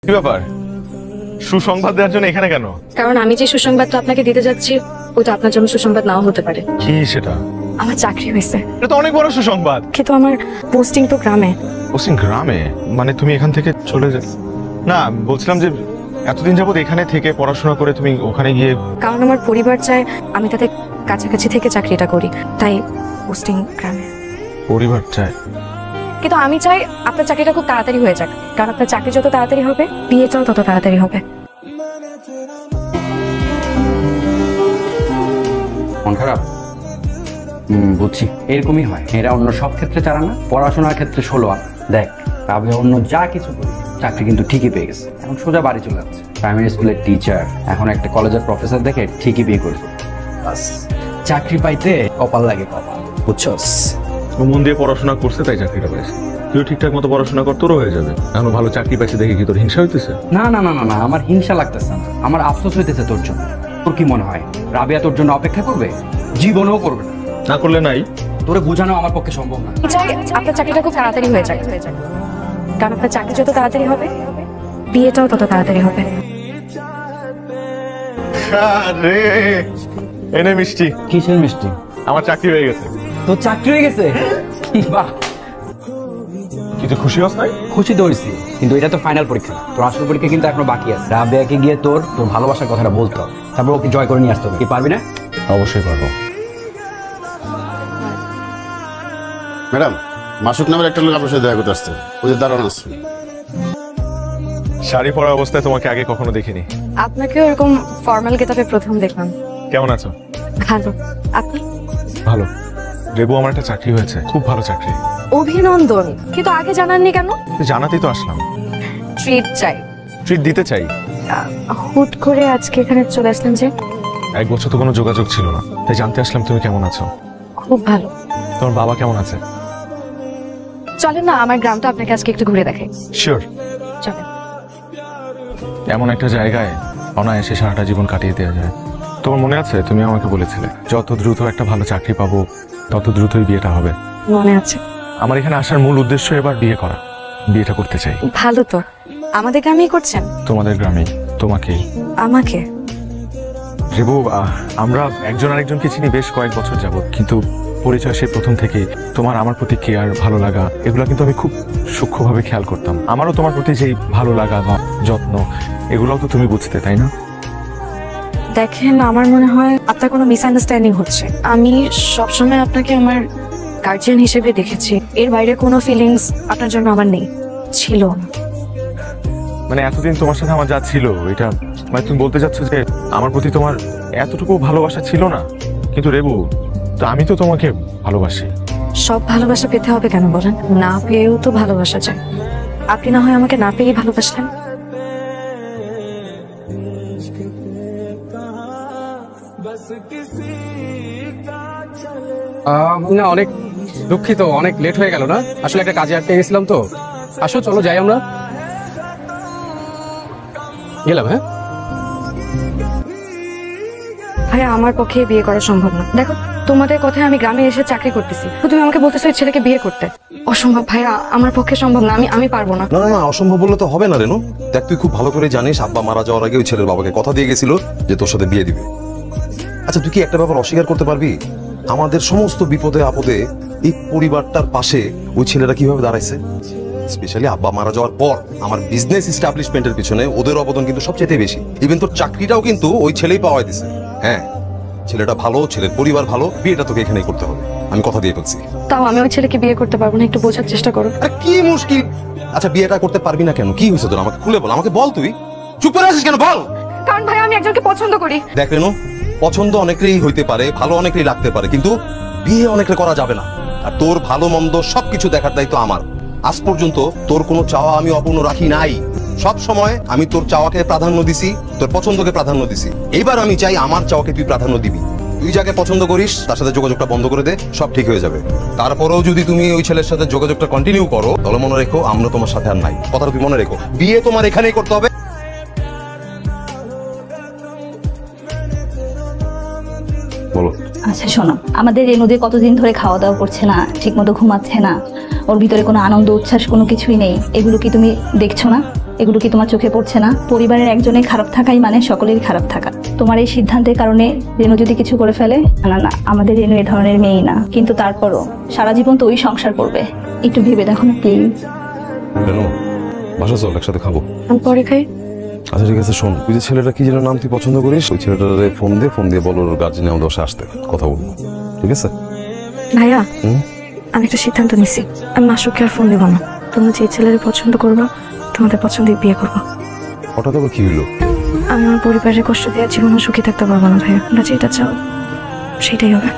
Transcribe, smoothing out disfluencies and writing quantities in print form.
কি ব্যাপার, সুসংবাদ দেওয়ার জন্য এখানে কেন? কারণ আমি যে সুসংবাদটা আপনাকে দিতে যাচ্ছি ওটা আপনার জন্য সুসংবাদ নাও হতে পারে। কি সেটা? আমার চাকরি হয়েছে। এটা তো অনেক বড় সুসংবাদ। কিন্তু আমার পোস্টিং তো গ্রামে। পোস্টিং গ্রামে? মানে তুমি এখান থেকে চলে যাবে? না, বলছিলাম যে এতদিন যাবত এখানে থেকে পড়াশোনা করে তুমি ওখানে গিয়ে। কারণ আমার পরিবার চায় আমি তাদের কাছাকাছি থেকে চাকরিটা করি, তাই পোস্টিং গ্রামে। পরিবার চায়? কিন্তু আমি চাই আপনার চাকরিটা খুব তাড়াতাড়ি হয়ে যাক, কারণ আপনার চাকরি যত তাড়াতাড়ি হবে বিয়েটাও তত তাড়াতাড়ি হবে। মন খারাপ? বুঝছি, এরকমই হয়। এরা অন্য সব ক্ষেত্রে চারা না, পড়াশোনার ক্ষেত্রে 16 আনা। দেখ, আমি অন্য যা কিছু করি চাকরি কিন্তু ঠিকই পেয়ে গেছে। এখন সোজা বাড়ি চলে যাচ্ছে, প্রাইমারি স্কুলের টিচার, এখন একটা কলেজের প্রফেসর দেখে ঠিকই বিয়ে করবে। বাস, চাকরি পাইতে কপাল লাগে, কপাল, বুঝছস? মন দিয়ে পড়াশোনা করছে তাই চাকরিটা পেয়েছে। তুই ঠিকঠাক মতো পড়াশোনা কর, তোরও হয়ে যাবে। এখন ভালো চাকরি পাইছে দেখে কি তোর হিংসা হইতেছে? না না না না না, আমার হিংসা লাগতেছে না, আমার আফসোস হইতেছে তোর জন্য। তোর কি মনে হয় রাবিয়া তোর জন্য অপেক্ষা করবে? জীবনেও করবে না। না করলে নাই, তোরে বোঝানো আমার পক্ষে সম্ভব না। চাই আপনার চাকরিটা খুব তাড়াতাড়ি হয়ে যাক, কারণ আপনার চাকরি যত তাড়াতাড়ি হবে বিয়েটাও তত তাড়াতাড়ি হবে। আরে এনে মিষ্টি। কিসের মিষ্টি? আমার চাকরি হয়ে গেছে। তোর চাকরি হয়ে গেছে? বাহ, কিছু খুশি হস নাই? খুশি তো হয়েছি, কিন্তু এটা তো ফাইনাল পরীক্ষা। তোর আসল পরীক্ষা কিন্তু এখনো বাকি আছে। রাবিয়াকে গিয়ে তোর ভালোবাসার কথাটা বলতে হবে, তারপর ওকে জয় করে নিয়ে আসতে হবে। কি পারবি না? অবশ্যই পারবো। ম্যাডাম, মাসুক নামের একটা লোক আপনার সাথে দেখা করতে আসছে, ওদের দাঁড়ানো আছে। শাড়ি পরা অবস্থায় তোমাকে আগে কখনো দেখিনি। আপনাকেও এরকম ফর্মাল গেটআপে প্রথম দেখলাম। কেমন আছো? ভালো, আপনি? ভালো। রেবু, আমার একটা চাকরি হয়েছে, খুব ভালো চাকরি। অভিনন্দন, কিন্তু আগে জানাননি কেন? জানাতেই তো আসলাম। ট্রিট চাই। ট্রিট দিতে চাই। হুট করে আজকে এখানে চলে আসলেন যে? 1 বছর তো কোনো যোগাযোগ ছিল না, তাই জানতে আসলাম তুমি কেমন আছো। খুব ভালো। তোমার বাবা কেমন আছে? চলেন না আমার গ্রামটা আপনাকে আজকে একটু ঘুরে দেখাই। শিওর, চলেন। এমন একটা জায়গায় অনায়াসে সারাটা জীবন কাটিয়ে দেওয়া যায়। তোমার মনে আছে তুমি আমাকে বলেছিলে যত দ্রুত একটা ভালো চাকরি পাবো তত দ্রুতই বিয়েটা হবে? মনে আছে। আমার এখানে আসার মূল উদ্দেশ্য এবার বিয়ে করা। বিয়েটা করতে চাই। ভালো তো, আমাদের গ্রামেই করছেন? তোমাদের গ্রামেই। তোমাকেই। আমাকে? রেবু, আমরা একজন আরেকজনকে চিনি বেশ কয়েক বছর যাবত, কিন্তু পরিচয় সে প্রথম থেকে তোমার আমার প্রতি কেয়ার, ভালো লাগা, এগুলো কিন্তু আমি খুব সূক্ষ্মভাবে খেয়াল করতাম। আমারও তোমার প্রতি যেই ভালো লাগা বা যত্ন, এগুলোও তো তুমি বুঝতে, তাই না? দেখেন, আমার মনে হয় আপনার কোনো মিসআন্ডারস্ট্যান্ডিং হচ্ছে। আমি সবসময় আপনাকে আমার গার্জিয়ান হিসেবে দেখেছি, এর বাইরে কোনো ফিলিংস আপনার জন্য আমার নেই, ছিল না। মানে এতদিন তোমার সাথে আমার যা ছিল, এটা মানে তুমি বলতে চাচ্ছ যে আমার প্রতি তোমার এতটুকু ভালোবাসা ছিল না? কিন্তু রেবু, তো আমি তো তোমাকে ভালোবাসি। সব ভালোবাসা পেতে হবে কেন বলেন? না পেয়েও তো ভালোবাসা যায়। আপনি না হয় আমাকে না পেয়েই ভালোবাসলেন। না, অনেক দুঃখিত, অনেক লেট হয়ে গেল না, আসলে একটা কাজে আটকে গেছিলাম তো। আসো, চলো যাই, আমরা গেলাম। হ্যাঁ ভাইয়া, আমার পক্ষে বিয়ে করা সম্ভব না। দেখো, তোমাদের কথায় আমি গ্রামে এসে চাকরি করতেছি, তুমি আমাকে বলতেছো এই ছেলেকে বিয়ে করতে। অসম্ভব ভাইয়া, আমার পক্ষে সম্ভব না, আমি পারবো না। না না না, অসম্ভব বললে তো হবে না রেনু। দেখ, তুই খুব ভালো করে জানিস আব্বা মারা যাওয়ার আগে ওই ছেলের বাবাকে কথা দিয়ে গেছিল যে তোর সাথে বিয়ে দিবে। আচ্ছা, তুই কি একটা ব্যাপার অস্বীকার করতে পারবি? আমাদের সমস্ত বিপদে আপদে এই পরিবারটার পাশে ওই ছেলেরা কিভাবে দাঁড়াইছে। স্পেশালি আব্বা মারা যাওয়ার পর আমার বিজনেস এস্টাবলিশমেন্টের পিছনে ওদের অবদান কিন্তু সবচেয়ে বেশি। ইভেন তোর চাকরিটাও কিন্তু ওই ছেলেই পাওয়া দিছে। হ্যাঁ, ছেলেটা ভালো, ছেলের পরিবার ভালো, বিয়েটা তোকে এখানেই করতে হবে, আমি কথা দিয়ে ফেলছি। তাও আমি ওই ছেলেকে বিয়ে করতে পারবো না, একটু বোঝার চেষ্টা করো। আরে কি মুশকিল? আচ্ছা, বিয়েটা করতে পারবি না কেন? কি হয়েছে তোর? আমাকে খুলে বল, আমাকে বল। তুই চুপ করে আছিস কেন? বল। কারণ ভাই, আমি একজনকে পছন্দ করি। দেখ রেনু, পছন্দ অনেকেরই হইতে পারে, ভালো অনেকেরই লাগতে পারে, কিন্তু বিয়ে অনেকে করা যাবে না। আর তোর ভালো মন্দ সবকিছু দেখার দায়িত্ব আমার। আজ পর্যন্ত তোর কোনো চাওয়া আমি অপূর্ণ রাখি নাই। সব সময় আমি তোর চাওয়াকে প্রাধান্য দিছি, তোর পছন্দকে প্রাধান্য দিছি। এইবার আমি চাই আমার চাওয়াকে তুই প্রাধান্য দিবি। তুই যাকে পছন্দ করিস তার সাথে যোগাযোগটা বন্ধ করে দে, সব ঠিক হয়ে যাবে। তারপরেও যদি তুমি ওই ছেলের সাথে যোগাযোগটা কন্টিনিউ করো, তাহলে মনে রেখো আমরা তোমার সাথে আর নাই। কথাটা তুই মনে রেখো, বিয়ে তোমার এখানেই করতে হবে। বলো। আচ্ছা শোনো, আমাদের রেনুদের কতদিন ধরে খাওয়া দাওয়া করছে না, ঠিক মতো ঘুমাচ্ছে না, ওর ভিতরে কোনো আনন্দ উচ্ছ্বাস কোনো কিছুই নেই, এগুলো কি তুমি দেখছো না? এগুলো কি তোমার চোখে পড়ছে না? পরিবারের একজনের খারাপ থাকাই মানে সকলেরই খারাপ থাকা। তোমার এই সিদ্ধান্তের কারণে রেনু যদি কিছু করে ফেলে, না না, আমাদের রেনু এ ধরনের মেয়েই না, কিন্তু তারপরও সারা জীবন তো ওই সংসার করবে। একটু ভেবে দেখো না প্লিজ। কেন বাসা চল, একসাথে খাবো। আমি পরে খাই। আচ্ছা ঠিক আছে, শোন, তুই যে ছেলেটা কি যেন নাম তুই পছন্দ করিস, ওই ছেলেটারে ফোন দিয়ে বলো ওর গার্জেন আমাদের বাসায় আসতে, কথা বলবো, ঠিক আছে? ভাইয়া, হুম? আমি একটা সিদ্ধান্ত নিছি। আমি মাসুককে আর ফোন দেবো না। তুমি যে ছেলের পছন্দ করবা, তোমাদের পছন্দে বিয়ে করবো। হঠাৎ আবার কি হইলো? আমি আমার পরিবারের কষ্ট দিয়ে জীবনে সুখী থাকতে পারবো না ভাইয়া। তোমরা যেটা চাও সেটাই হবে।